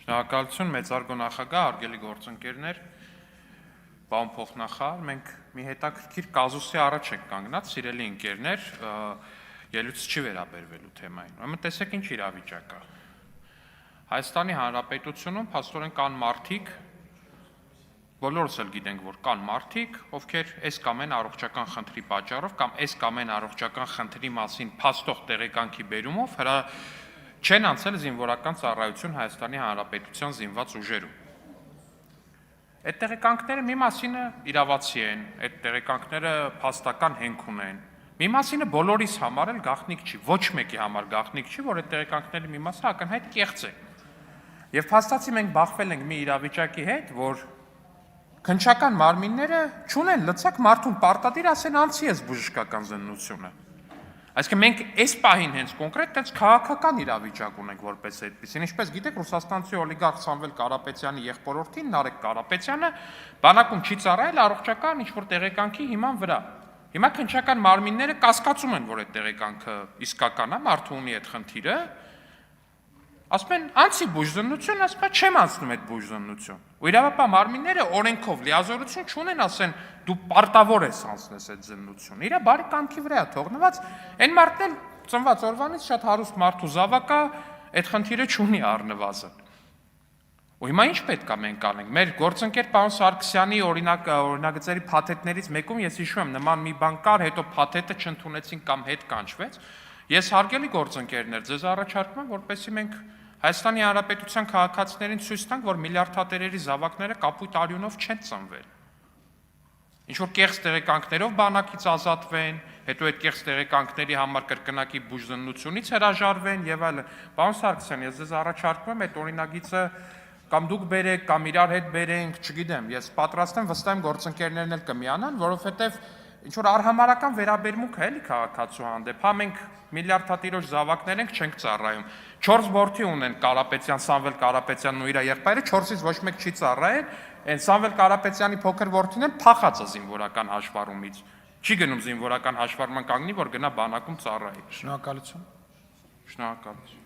Շնորհակալություն, մեծարգո նախագահ, հարգելի գործընկերներ, պարոն փոխնախարար, մենք մի հետաքրքիր կազուսի առաջ ենք կանգնած, սիրելի ընկերներ, ելույթ չի վերաբերվելու թեմային։ Ուրեմն տեսեք ինչ իրավիճակ է։ Հայաստանի Հանրապետությունում փաստորեն կան մարդիկ, բոլորս էլ գիտենք, որ կան մարդիկ, ովքեր այս կամ այն առողջական խնդրի պատճառով կամ այս կամ այն առողջական խնդրի մասին փաստող տեղեկանքի բերումով չեն անցել զինվորական ծառայություն Հայաստանի Հանրապետության զինված ուժերում։ Այդ տեղեկանքները մի մասինը իրավացի են, այդ տեղեկանքները փաստական հենք ունեն։ Մի մասինը բոլորիս համար էլ գաղտնիք չի, ոչ մեկի համար գաղտնիք չի, որ այդ տեղեկանքների մի մասը ակնհայտ կեղծ է։ Եվ փաստացի մենք բախվել ենք մի իրավիճակի հետ, որ քննչական մարմինները չունեն լծակ մարդուն պարտադիր ասեն անցի ես բժշկական զննությունը։ Այսինքն մենք այս պահին հենց կոնկրետ տենց քաղաքական իրավիճակ ունենք որպես այդպեսին, ինչպես գիտեք, Ռուսաստանցի օլիգարխ Սամվել Կարապետյանի եղբորորդին Նարեկ Կարապետյանը բանակում չի ծառայել առողջական ինչ-որ տեղեկանքի հիման վրա։ Հիմա քննչական մարմինները կասկածում են, որ այդ տեղեկանքը իսկական է, մարդու ունի այդ խնդիրը, ասում են անցի բուժզննություն, ասում են չեմ անցնում այդ բուժզննություն։ Ու իրավապահ մարմինները օրենքով լիազորություն չունեն, ասեն դու պարտավոր ես անցնես այդ զննությունը։ Իրա բարի կամքի վրա է թողնված, այն մարդն էլ ծնված օրվանից շատ հարուստ մարդու զավակ է, այդ խնդիրը չունի առնվազն։ Ու հիմա ինչ պետք է մենք անենք։ Մեր գործընկեր պարոն Սարգսյանի օրինագծերի փաթեթներից մեկում ես հիշում եմ նման մի բան կար, հետո փաթեթը չընդունեցին կամ հետ կանչվեց։ Ես հարգելի գործընկերներ, ձեզ առաջարկում եմ, որպեսզի մենք Հայաստանի Հանրապետության քաղաքացիներին ցույց տանք, որ միլիարդատերերի զավակները կապույտ արյունով չեն ծնվել։ Ինչ-որ կեղծ տեղեկանքներով բանակից ազատվեն, հետո այդ կեղծ տեղեկանքների համար կրկնակի բուժզննությունից հրաժարվեն եւ այլն։ Պարոն Սարգսյան, ես ձեզ առաջարկում եմ այդ օրինագիծը կամ դուք բերեք, կամ իրար հետ բերենք, չգիտեմ, ես պատրաստ եմ, վստահ եմ գործընկերներն էլ կմիանան, որովհետեւ ինչ-որ արհամարական վերաբերմունք է էլի քաղաքացու հանդեպ, հա մենք միլիարդատիրոջ զավակներ ենք, չենք ծառայում։ 4 որդի ունեն Կարապետյան, Սամվել Կարապետյանն ու իր եղբայրը, 4-ից ոչ մեկ չի ծառայել, այն Սամվել Կարապետյանի փոքր որդին էլ փախած է զինվորական հաշվառումից։ Չի գնում զինվորական հաշվառման կանգնի, որ գնա բանակում ծառայի։ Շնորհակալություն։ Շնորհակալություն։